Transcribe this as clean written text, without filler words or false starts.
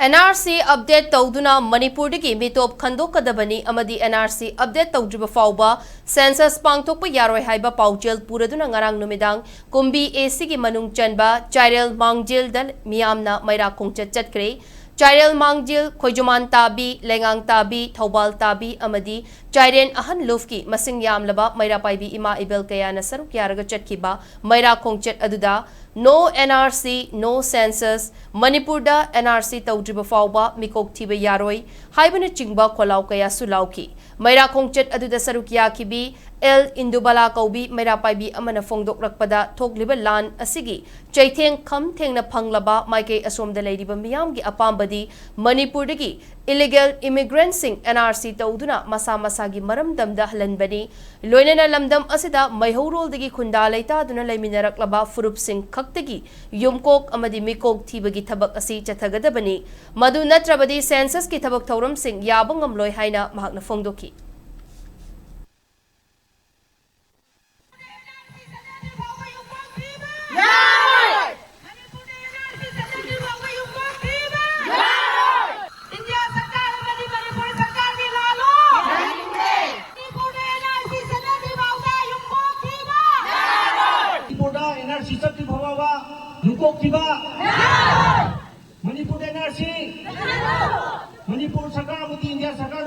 NRC update Touduna Manipur digi mitop khandokadabani amadi NRC update tawdriba fawba Census pangthokpa Yaroi haiba paujel puraduna ngarang numidang kumbi AC gi manung chanba Chairel Mangjil dan miyamna Meira Khongchat Chatkhre Chairel Mangjil Khoijuman tabi lengang tabi Thobal tabi amadi Chairen ahan lufki masing yamlaba Meira paibi ima ibel kayana saruk yaraga chatkhiba Meira Khongchat aduda No NRC, no census, Manipur da NRC tawdriba fawba mikok thiba Yaroi, haibana chingba kholau kaya sulauki. Meira Khongchat aduda saruk yakibi, El Indubala kaubi Meira paibi amana fongdok rakpada thogliba lan asigi, chaitheng kham thengna phanglaba maike asomda leiriba miyamgi apambadi Manipur dagi illegal immigrants sing NRC tawduna masa masagi maramdamda halanbani, loinana lamdam asida maihorol dagi khunda leita duna leminaraklaba furup sing tagi yumkok amadi mikok thibagi thabak asi chathagadabani madu natrabadi census ki thabak thauram sing yabang amloi haina mahakna fongdoki Manipur NRC Manipur Sarkar India Sarkar